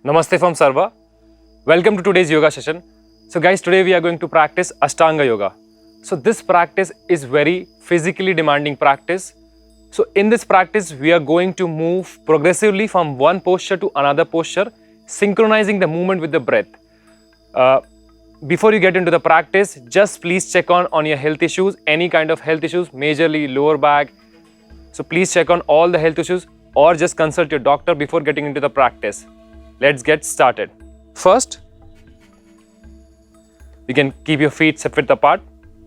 Namaste from Sarva. Welcome to today's yoga session. So guys, today we are going to practice Ashtanga Yoga. So this practice is very physically demanding practice. So in this practice, we are going to move progressively from one posture to another posture, synchronizing the movement with the breath. Before you get into the practice, just please check on your health issues, any kind of health issues, majorly lower back. So please check on all the health issues or just consult your doctor before getting into the practice. Let's get started. First, you can keep your feet separate apart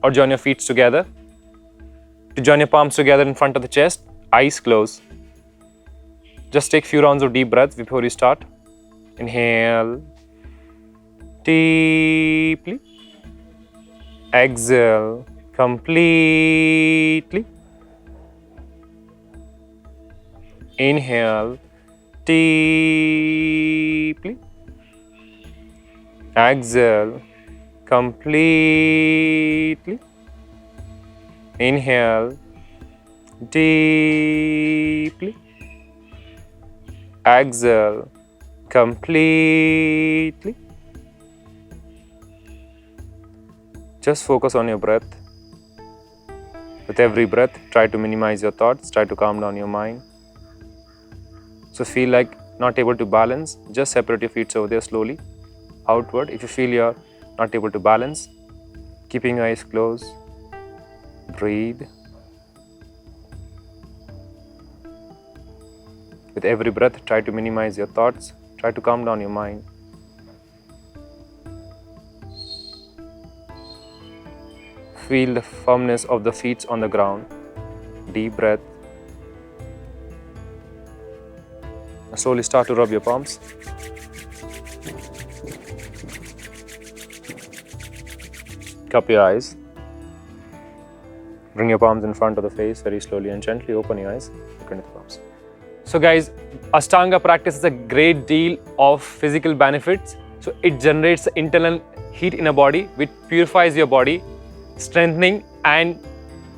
or join your feet together. To join your palms together in front of the chest, eyes closed. Just take few rounds of deep breaths before you start. Inhale deeply. Exhale completely. Inhale deeply. Exhale completely. Inhale deeply. Exhale completely. Just focus on your breath. With every breath, try to minimize your thoughts, try to calm down your mind. So feel like not able to balance, just separate your feet over there slowly, outward. If you feel you're not able to balance, keeping your eyes closed, breathe. With every breath, try to minimize your thoughts, try to calm down your mind. Feel the firmness of the feet on the ground. Deep breath. Slowly start to rub your palms. Cup your eyes. Bring your palms in front of the face very slowly and gently. Open your eyes. Look into the palms. So guys, Ashtanga practice is a great deal of physical benefits. So it generates internal heat in a body which purifies your body, strengthening and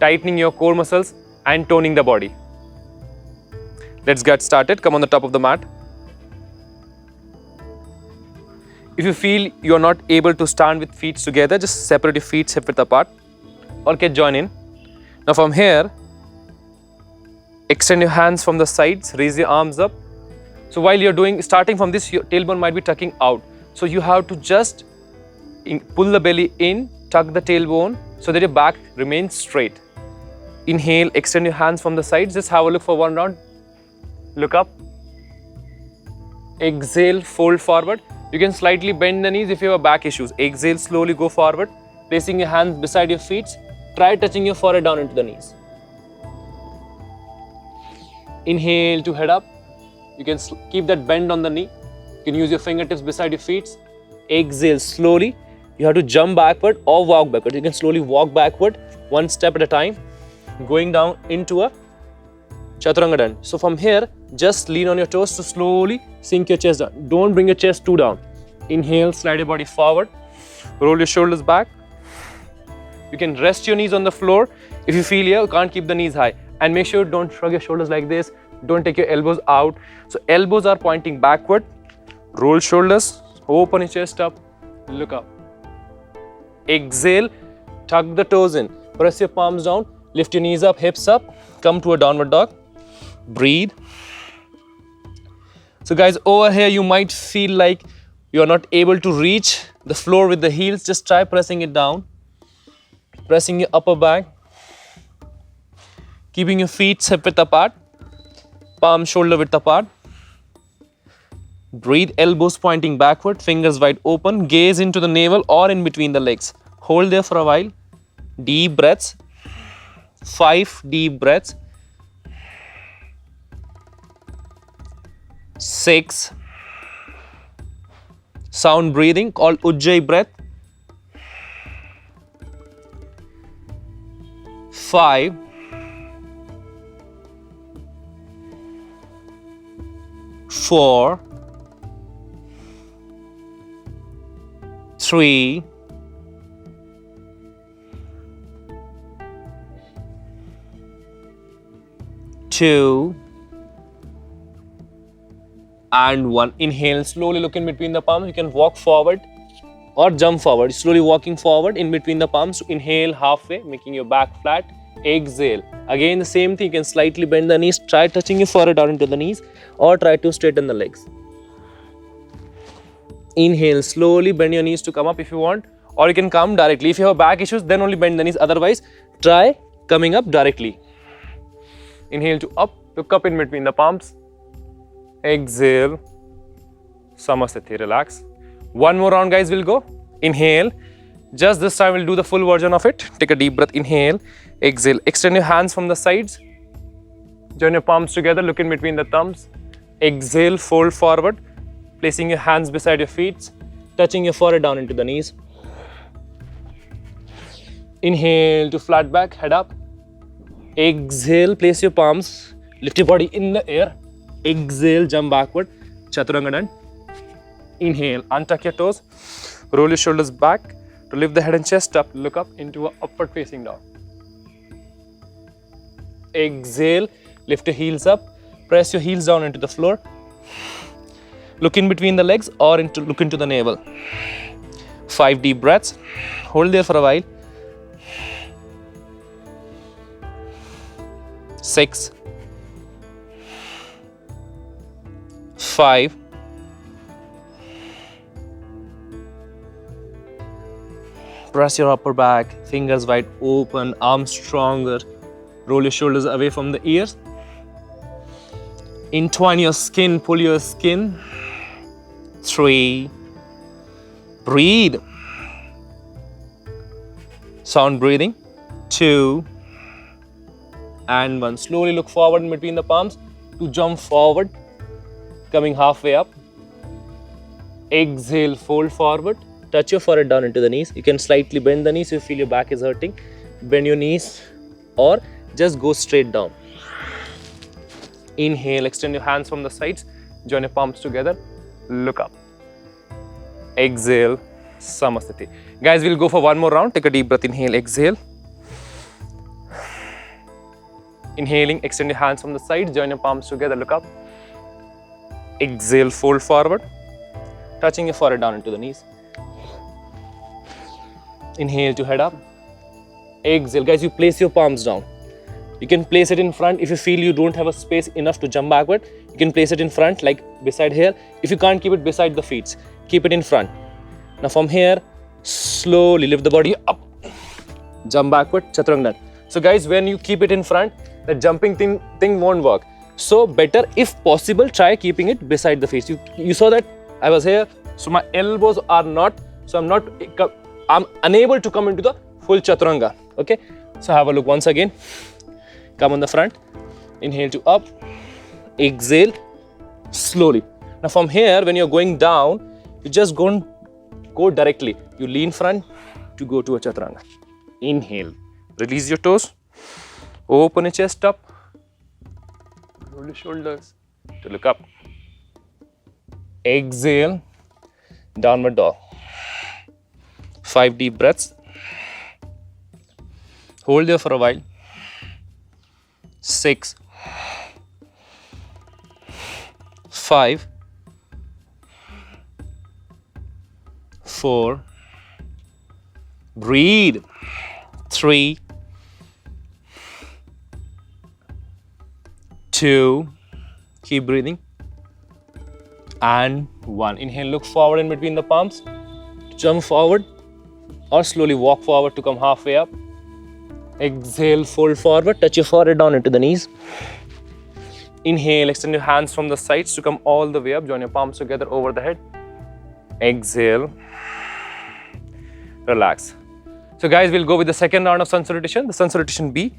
tightening your core muscles and toning the body. Let's get started. Come on the top of the mat. If you feel you are not able to stand with feet together, just separate your feet separate apart or can join in. Now from here, extend your hands from the sides, raise your arms up. So while you're starting from this, your tailbone might be tucking out. So you have to just pull the belly in, tuck the tailbone so that your back remains straight. Inhale, extend your hands from the sides. Just have a look for one round. Look up. Exhale, fold forward. You can slightly bend the knees if you have back issues. Exhale, slowly go forward. Placing your hands beside your feet. Try touching your forehead down into the knees. Inhale to head up. You can keep that bend on the knee. You can use your fingertips beside your feet. Exhale, slowly. You have to jump backward or walk backward. You can slowly walk backward, one step at a time, going down into a Chaturanga Dand. So from here, just lean on your toes to slowly sink your chest down. Don't bring your chest too down. Inhale, slide your body forward. Roll your shoulders back. You can rest your knees on the floor. If you feel here, you can't keep the knees high. And make sure don't shrug your shoulders like this. Don't take your elbows out. So elbows are pointing backward. Roll shoulders. Open your chest up. Look up. Exhale. Tuck the toes in. Press your palms down. Lift your knees up, hips up. Come to a downward dog. Breathe. So guys, over here you might feel like you are not able to reach the floor with the heels. Just try pressing it down. Pressing your upper back. Keeping your feet separate apart. Palm shoulder width apart. Breathe, elbows pointing backward, fingers wide open. Gaze into the navel or in between the legs. Hold there for a while. Deep breaths. 5 deep breaths. 6. Sound breathing called Ujjayi breath. 5. 4. 3. 2, and 1. Inhale, slowly look in between the palms. You can walk forward or jump forward. Slowly walking forward in between the palms to inhale halfway, making your back flat. Exhale. Again, the same thing. You can slightly bend the knees. Try touching your forehead down into the knees or try to straighten the legs. Inhale, slowly bend your knees to come up if you want, or you can come directly. If you have back issues, then only bend the knees. Otherwise, try coming up directly. Inhale to up, look up in between the palms. Exhale, Samasthiti, relax. One more round, guys, we'll go. Inhale, just this time we'll do the full version of it. Take a deep breath, inhale, exhale. Extend your hands from the sides. Join your palms together, look in between the thumbs. Exhale, fold forward, placing your hands beside your feet, touching your forehead down into the knees. Inhale to flat back, head up. Exhale, place your palms, lift your body in the air. Exhale, jump backward, Chaturanga done. Inhale, untuck your toes, roll your shoulders back to lift the head and chest up, look up into an upward facing dog. Exhale, lift your heels up, press your heels down into the floor. Look in between the legs or look into the navel. 5 deep breaths, hold there for a while. 6, 5, 4. Press your upper back, fingers wide open, arms stronger. Roll your shoulders away from the ears. Entwine your skin, pull your skin. 3. Breathe. Sound breathing. 2. And 1. Slowly look forward in between the palms to jump forward, coming halfway up. Exhale, fold forward. Touch your forehead down into the knees. You can slightly bend the knees if you feel your back is hurting. Bend your knees or just go straight down. Inhale, extend your hands from the sides. Join your palms together. Look up. Exhale, Samasthiti. Guys, we'll go for one more round. Take a deep breath. Inhale, exhale. Inhaling, extend your hands from the sides. Join your palms together. Look up. Exhale, fold forward. Touching your forehead down into the knees. Inhale to head up. Exhale. Guys, you place your palms down. You can place it in front. If you feel you don't have a space enough to jump backward, you can place it in front, like beside here. If you can't keep it beside the feet, keep it in front. Now from here, slowly lift the body up. Jump backward, Chaturanga. So guys, when you keep it in front, the jumping thing won't work. So better, if possible, try keeping it beside the feet. You saw that I was here, so my elbows are not, so I'm unable to come into the full Chaturanga. Okay, so have a look once again. Come on the front. Inhale to up. Exhale slowly. Now from here, when you're going down, you just go directly. You lean front to go to a Chaturanga. Inhale. Release your toes. Open your chest up. Roll your shoulders to look up. Exhale. Downward dog. 5 deep breaths. Hold there for a while. 6, 5, 4. Breathe. 3, 2. Keep breathing. And 1. Inhale, look forward in between the palms. Jump forward or slowly walk forward to come halfway up. Exhale, fold forward, touch your forehead down into the knees. Inhale, extend your hands from the sides to come all the way up. Join your palms together over the head. Exhale, relax. So guys, we'll go with the second round of sun salutation, the sun salutation B.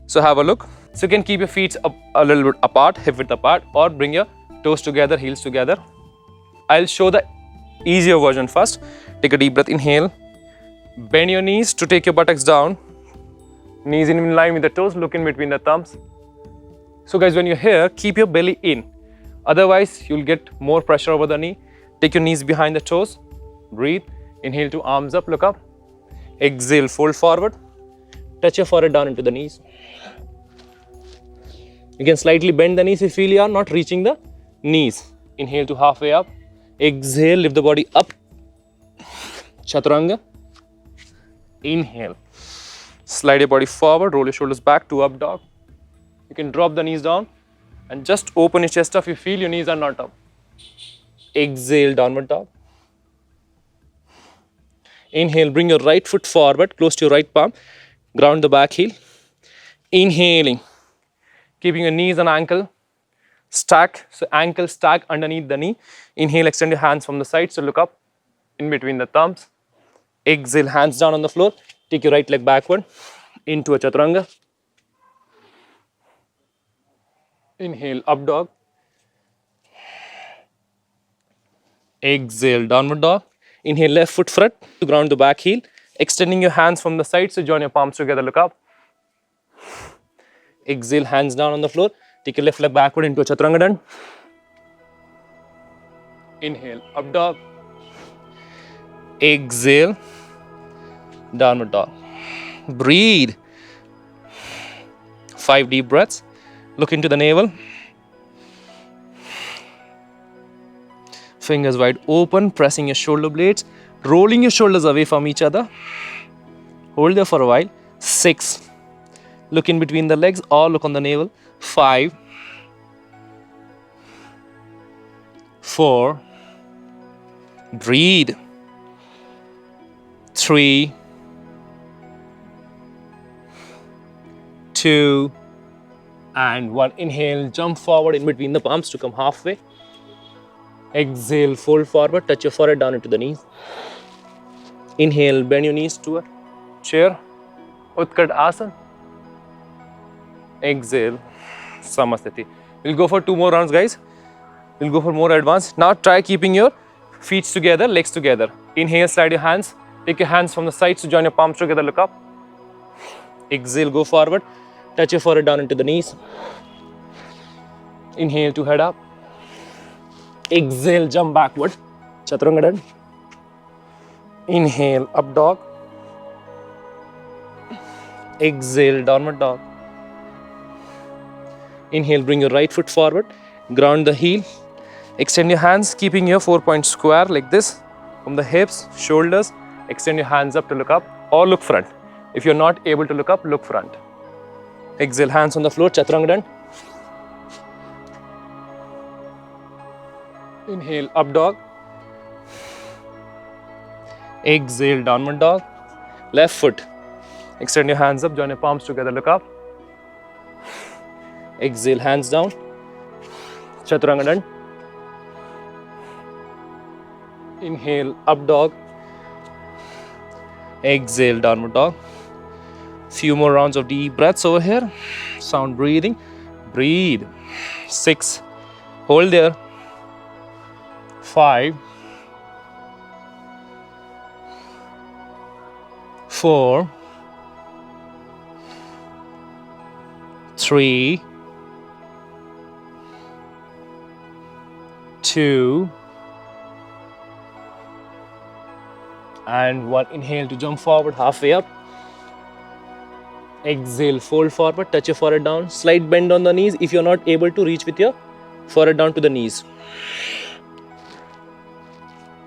So have a look. So you can keep your feet up a little bit apart, hip width apart, or bring your toes together, heels together. I'll show the easier version first. Take a deep breath, inhale. Bend your knees to take your buttocks down. Knees in line with the toes, look in between the thumbs. So guys, when you're here, keep your belly in. Otherwise, you'll get more pressure over the knee. Take your knees behind the toes. Breathe. Inhale to arms up, look up. Exhale, fold forward. Touch your forehead down into the knees. You can slightly bend the knees if you feel you are not reaching the knees. Inhale to halfway up. Exhale, lift the body up. Chaturanga. Inhale. Slide your body forward, roll your shoulders back to up dog. You can drop the knees down and just open your chest up if you feel your knees are not up. Exhale, downward dog. Inhale, bring your right foot forward, close to your right palm. Ground the back heel. Inhaling, keeping your knees and ankle stack. So ankle stack underneath the knee. Inhale, extend your hands from the side. So look up in between the thumbs. Exhale, hands down on the floor. Take your right leg backward into a chaturanga. Inhale, up dog. Exhale, downward dog. Inhale, left foot front to ground the back heel. Extending your hands from the side. So join your palms together, look up. Exhale, hands down on the floor. Take your left leg backward into a chaturanga dand. Inhale, up dog. Exhale, downward dog. Breathe. 5 deep breaths. Look into the navel. Fingers wide open, pressing your shoulder blades, rolling your shoulders away from each other. Hold there for a while. 6. Look in between the legs or look on the navel. 5. 4. Breathe. 3. 2. And 1. Inhale, jump forward in between the palms to come halfway. Exhale, fold forward, touch your forehead down into the knees. Inhale, bend your knees to a chair. Utkat Asana. Exhale, Samasthiti. We'll go for 2 more rounds, guys. We'll go for more advanced. Now try keeping your feet together, legs together. Inhale, slide your hands. Take your hands from the sides to join your palms together, look up. Exhale, go forward. Touch your forehead down into the knees. Inhale to head up. Exhale, jump backward. Chaturanga dand. Inhale, up dog. Exhale, downward dog. Inhale, bring your right foot forward. Ground the heel. Extend your hands, keeping your 4-point square like this. From the hips, shoulders. Extend your hands up to look up or look front. If you're not able to look up, look front. Exhale, hands on the floor, Chaturanga dand. Inhale, up dog. Exhale, downward dog. Left foot. Extend your hands up, join your palms together, look up. Exhale, hands down. Chaturanga dand. Inhale, up dog. Exhale, downward dog. Few more rounds of deep breaths over here. Sound breathing. Breathe. 6. Hold there. 5. 4. 3. 2. And 1. Inhale to jump forward, halfway up. Exhale, fold forward, touch your forehead down. Slight bend on the knees if you're not able to reach with your forehead down to the knees.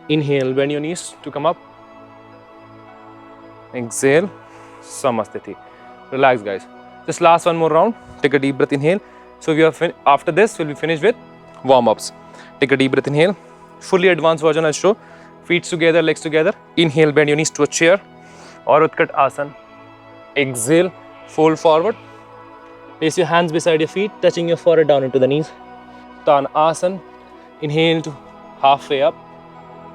Inhale, bend your knees to come up. Exhale, Samasthiti. Relax, guys. Just last one more round. Take a deep breath, inhale. So we are after this, we'll be finished with warm-ups. Take a deep breath, inhale. Fully advanced version I'll show. Feet together, legs together. Inhale, bend your knees to a chair or Utkat Asana. Exhale, fold forward. Place your hands beside your feet, touching your forehead down into the knees. Uttan Asana. Inhale to halfway up.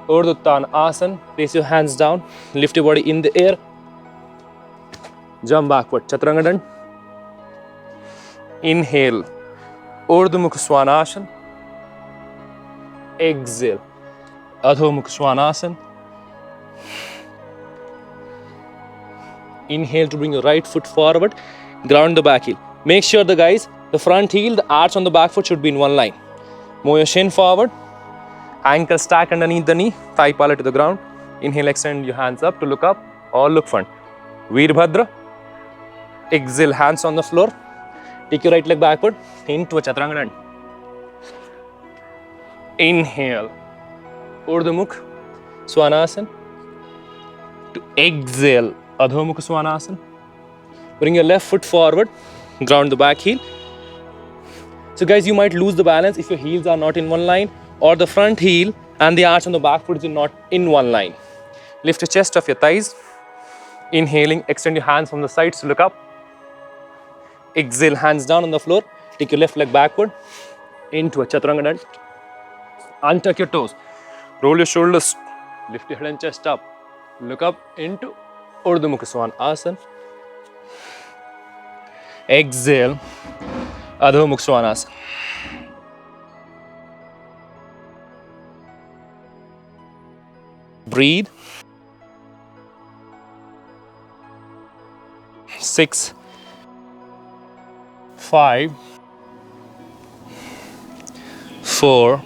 Urdhva Uttan Asana. Place your hands down. Lift your body in the air. Jump backward. Chaturanga dand. Inhale. Urdhva Mukha Svanasana. Exhale. Adho Mukha Svanasana. Inhale to bring your right foot forward. Ground the back heel. Make sure the front heel, the arch on the back foot should be in one line. Move your shin forward. Ankle stack underneath the knee. Thigh parallel to the ground. Inhale, extend your hands up to look up or look front. Veerbhadra. Exhale, hands on the floor. Take your right leg backward into a Chaturanga dand. Inhale, Urdhva Mukh Svanasana. To exhale, Adho Mukh Svanasana. Bring your left foot forward, ground the back heel. So guys, you might lose the balance if your heels are not in one line, or the front heel and the arch on the back foot is not in one line. Lift your chest off your thighs. Inhaling, extend your hands from the sides to look up. Exhale, hands down on the floor. Take your left leg backward into a Chaturanga Dand. Untuck your toes. Roll your shoulders. Lift your head and chest up. Look up into Urdhva Mukha Svanasana. Exhale, Adho Mukha Svanasana. Breathe. 6, 5, 4,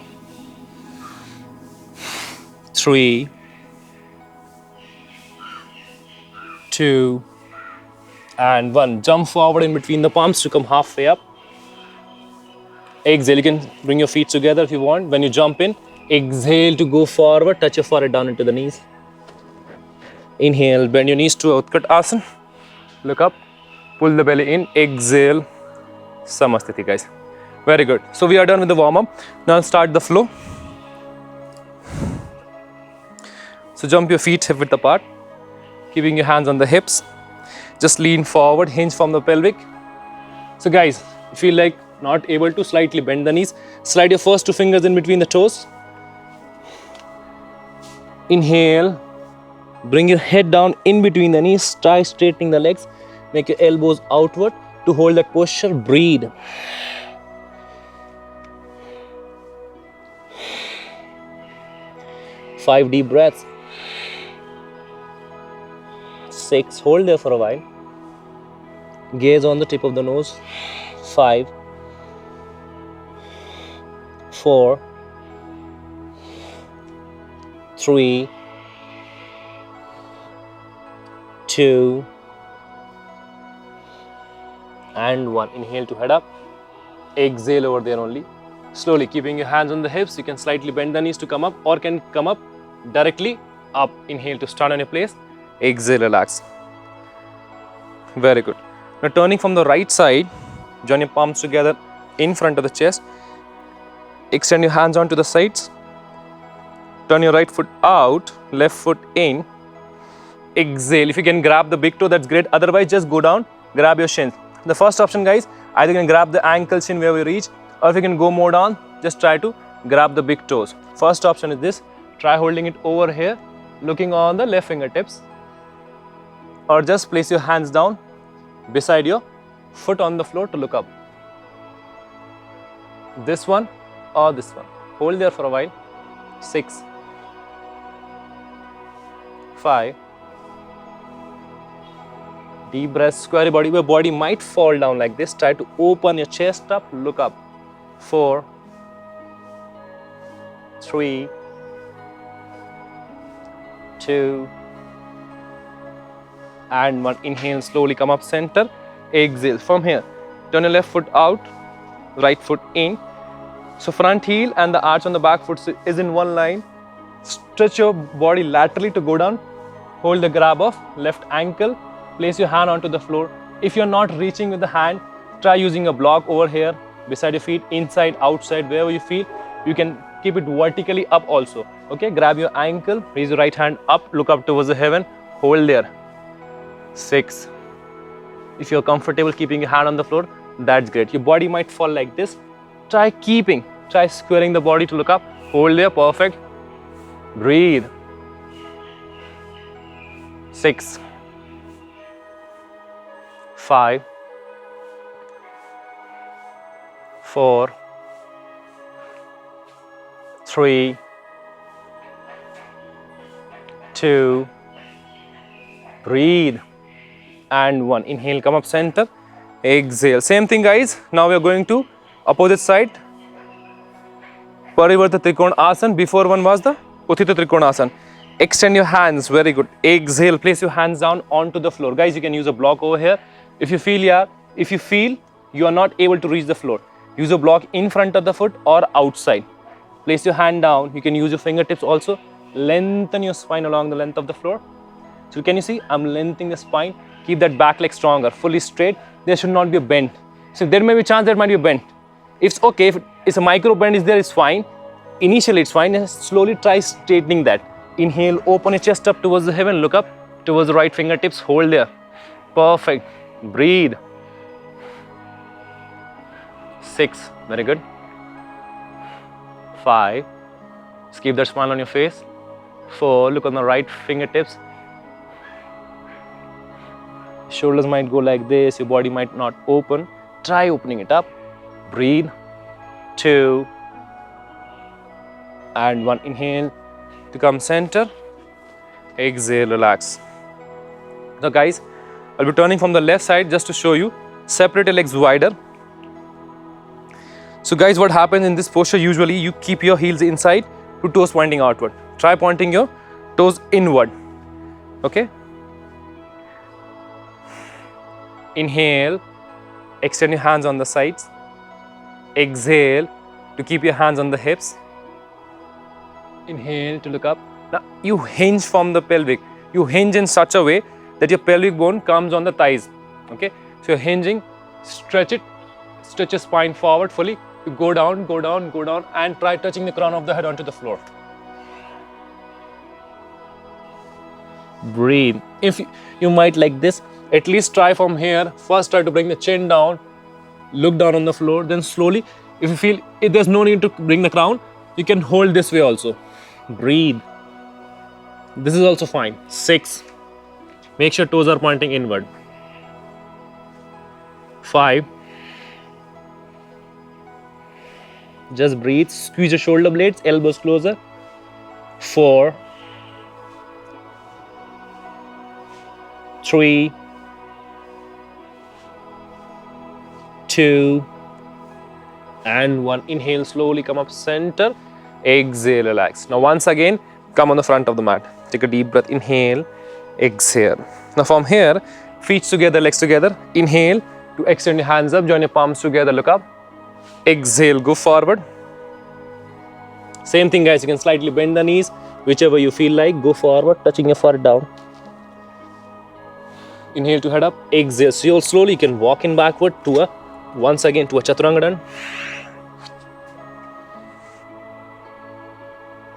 3, 2, and 1. Jump forward in between the palms to come halfway up. Exhale, you can bring your feet together if you want. When you jump in, exhale to go forward, touch your forehead down into the knees. Inhale, bend your knees to Utkat Asana. Look up, pull the belly in, exhale, Samasthiti, guys. Very good. So we are done with the warm-up. Now start the flow. So jump your feet hip width apart, keeping your hands on the hips. Just lean forward, hinge from the pelvic. So guys, if you feel like not able to, slightly bend the knees. Slide your first two fingers in between the toes. Inhale, bring your head down in between the knees, try straightening the legs. Make your elbows outward to hold that posture. Breathe. 5 deep breaths. 6, hold there for a while. Gaze on the tip of the nose. 5, 4, 3, 2, and 1. Inhale to head up. Exhale over there only. Slowly keeping your hands on the hips. You can slightly bend the knees to come up, or can come up directly up. Inhale to stand on your place. Exhale, relax. Very good. Now turning from the right side, join your palms together in front of the chest. Extend your hands onto the sides. Turn your right foot out, left foot in. Exhale. If you can grab the big toe, that's great. Otherwise, just go down, grab your shins. The first option, guys, either you can grab the ankle shin where we reach, or if you can go more down, just try to grab the big toes. First option is this. Try holding it over here, looking on the left fingertips, or just place your hands down beside your foot on the floor to look up. This one or this one. Hold there for a while. 6, 5. Deep breath, square your body. Your body might fall down like this. Try to open your chest up, look up. 4, 3, 2, and 1. Inhale, slowly come up center. Exhale. From here, turn your left foot out, right foot in. So front heel and the arch on the back foot is in one line. Stretch your body laterally to go down. Hold the grab of left ankle. Place your hand onto the floor. If you're not reaching with the hand, try using a block over here beside your feet, inside, outside, wherever you feel. You can keep it vertically up also. Okay, grab your ankle, raise your right hand up, look up towards the heaven, hold there. 6. If you're comfortable keeping your hand on the floor, that's great. Your body might fall like this. Try squaring the body to look up. Hold there, perfect. Breathe. 6, 5, 4, 3, 2, breathe, and 1. Inhale, come up center. Exhale. Same thing, guys. Now we are going to opposite side. Parivarta Trikona Asana. Before one was the Uthita Trikona Asana. Extend your hands. Very good. Exhale. Place your hands down onto the floor. Guys, you can use a block over here. If you feel you are not able to reach the floor, use a block in front of the foot or outside. Place your hand down. You can use your fingertips also. Lengthen your spine along the length of the floor. So can you see? I'm lengthening the spine. Keep that back leg stronger, fully straight. There should not be a bend. So there may be a chance there might be a bend. If it's okay, if it's a micro bend is there, it's fine. Initially it's fine. And slowly try straightening that. Inhale, open your chest up towards the heaven. Look up towards the right fingertips. Hold there. Perfect. Breathe. 6. Very good. 5. Just keep that smile on your face. 4. Look on the right fingertips. Shoulders might go like this. Your body might not open. Try opening it up. Breathe. 2. And 1. Inhale to come center. Exhale, relax. Now guys, I'll be turning from the left side just to show you. Separate your legs wider. So guys, what happens in this posture, usually you keep your heels inside to toes pointing outward. Try pointing your toes inward. Okay? Inhale, extend your hands on the sides. Exhale to keep your hands on the hips. Inhale to look up. Now you hinge from the pelvic. You hinge in such a way that your pelvic bone comes on the thighs. Okay? So you're hinging, stretch it, stretch your spine forward fully. You go down, go down, go down, and try touching the crown of the head onto the floor. Breathe. If you might like this, at least try from here. First try to bring the chin down, look down on the floor, then slowly, if you feel if there's no need to bring the crown, you can hold this way also. Breathe. This is also fine. 6. Make sure toes are pointing inward. 5. Just breathe. Squeeze your shoulder blades, elbows closer. 4. 3. 2. And 1. Inhale, slowly come up center. Exhale, relax. Now once again, come on the front of the mat. Take a deep breath. Inhale, exhale. Now from here, feet together, legs together. Inhale to extend your hands up, join your palms together, look up. Exhale, go forward. Same thing guys, you can slightly bend the knees, whichever you feel like. Go forward, touching your forehead down. Inhale to head up. Exhale, so you slowly can walk in backward to a, once again to a Chaturanga Dand.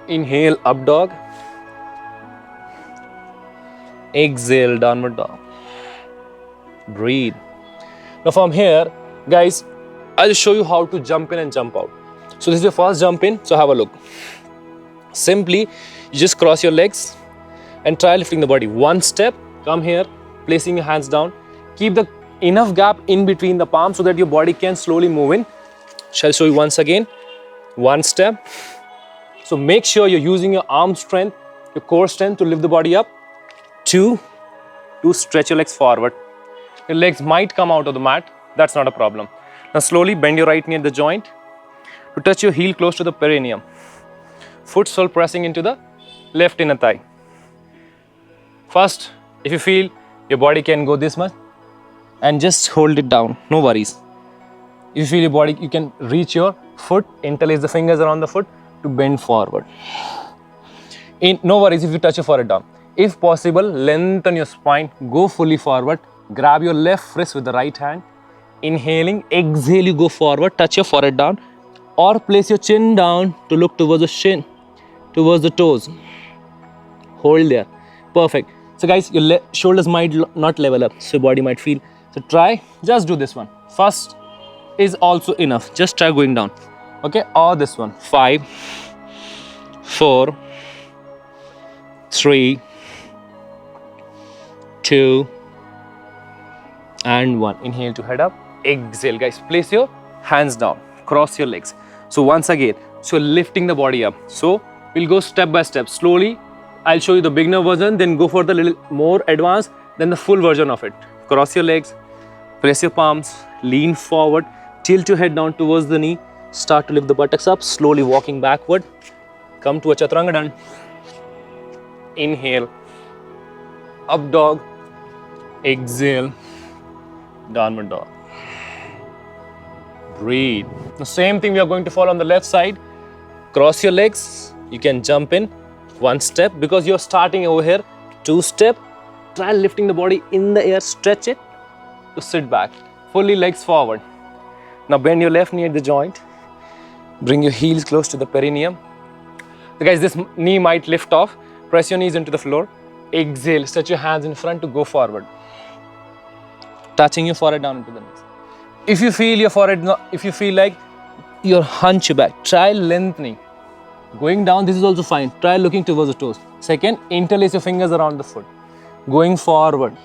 Inhale, up dog. Exhale, downward dog. Breathe. Now from here, guys, I'll show you how to jump in and jump out. So this is your first jump in, so have a look. Simply, you just cross your legs and try lifting the body. One step, come here, placing your hands down. Keep the enough gap in between the palms so that your body can slowly move in. Shall show you once again. One step. So make sure you're using your arm strength, your core strength to lift the body up. 2, to stretch your legs forward. Your legs might come out of the mat, that's not a problem. Now slowly bend your right knee at the joint to touch your heel close to the perineum. Foot sole pressing into the left inner thigh. First, if you feel your body can go this much, and just hold it down, no worries. If you feel your body, you can reach your foot, interlace the fingers around the foot to bend forward. No worries if you touch your forehead down. If possible, lengthen your spine, go fully forward, grab your left wrist with the right hand. Inhaling, exhale, you go forward, touch your forehead down, or place your chin down to look towards the shin, towards the toes. Hold there. Perfect. So guys, your shoulders might not level up, so your body might feel. So try, just do this one. First is also enough. Just try going down. Okay, or this one. 5, 4, 3, 2, and 1. Inhale to head up. Exhale, guys. Place your hands down. Cross your legs. So once again, so lifting the body up. So we'll go step by step. Slowly, I'll show you the beginner version, then go for the little more advanced, then the full version of it. Cross your legs, press your palms, lean forward, tilt your head down towards the knee, start to lift the buttocks up, slowly walking backward. Come to a Chaturanga Dand. Inhale, up dog, exhale, downward dog. Breathe. The same thing we are going to follow on the left side. cross your legs. You can jump in 1 step because you're starting over here. 2 step. Try lifting the body in the air. Stretch it to sit back. Fully legs forward. Now bend your left knee at the joint. Bring your heels close to the perineum. So guys, this knee might lift off. Press your knees into the floor. Exhale. Stretch your hands in front to go forward. Touching your forehead down into the knees. If you feel your forehead, if you feel like you're hunch your back, try lengthening. Going down, this is also fine. Try looking towards the toes. Second, interlace your fingers around the foot. Going forward.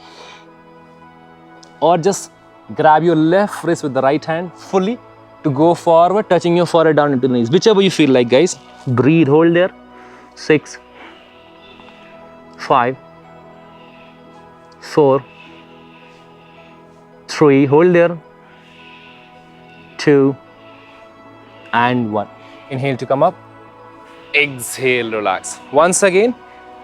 Or just grab your left wrist with the right hand fully to go forward, touching your forehead down into the knees. Whichever you feel like, guys. Breathe, hold there. 6, 5, 4, 3, hold there. 2 and 1. Inhale to come up. Exhale, relax. Once again,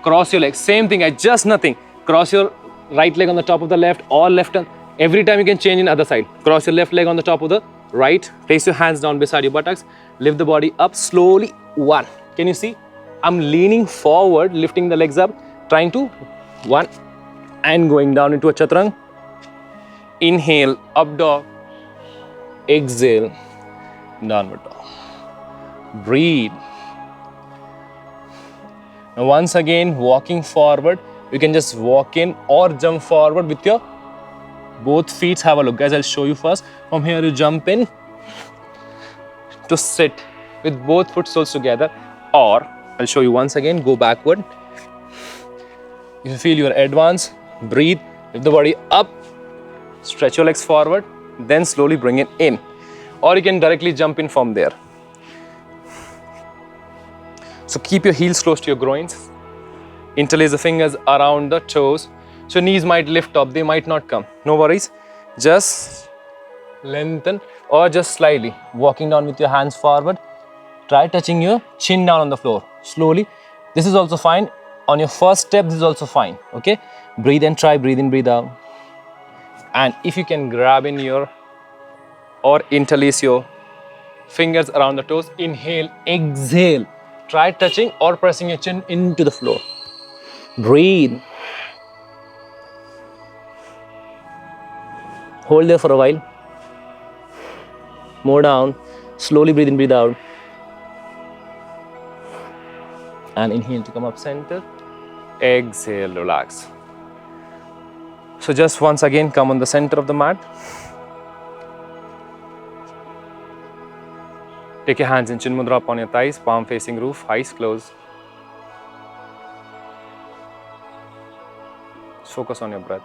cross your legs. Same thing, just nothing. Cross your right leg on the top of the left or left hand. Every time you can change in other side. Cross your left leg on the top of the right. Place your hands down beside your buttocks. Lift the body up slowly. 1. Can you see? I'm leaning forward, lifting the legs up, trying to 1 and going down into a chaturanga. Inhale, up dog. Exhale, downward dog. Breathe. Now once again, walking forward, you can just walk in or jump forward with your both feet. Have a look, guys. I'll show you first. From here, you jump in to sit with both foot soles together, or I'll show you once again. Go backward. If you feel you're advanced, breathe. Lift the body up. Stretch your legs forward. Then slowly bring it in, or you can directly jump in from there. So keep your heels close to your groins. Interlace the fingers around the toes. So knees might lift up, they might not come. No worries. Just lengthen or just slightly walking down with your hands forward. Try touching your chin down on the floor. Slowly. This is also fine. On your first step, this is also fine. Okay? Breathe and try. Breathe in, breathe out. And if you can grab in your or interlace your fingers around the toes, inhale, exhale. Try touching or pressing your chin into the floor. Breathe. Hold there for a while. More down. Slowly breathe in, breathe out. And inhale to come up center. Exhale, relax. So just once again, come on the center of the mat. Take your hands in Chin Mudra upon your thighs, palm facing roof, eyes closed. Focus on your breath.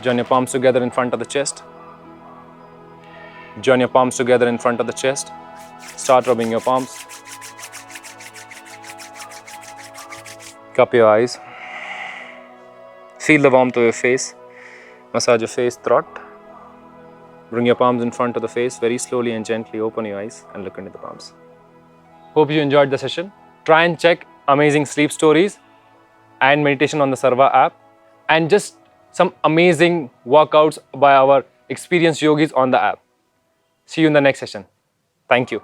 Join your palms together in front of the chest. Join your palms together in front of the chest. Start rubbing your palms. Cup your eyes. Feel the warmth of your face. Massage your face, throat. Bring your palms in front of the face. Very slowly and gently open your eyes and look into the palms. Hope you enjoyed the session. Try and check amazing sleep stories and meditation on the Sarva app, and just some amazing workouts by our experienced yogis on the app. See you in the next session. Thank you.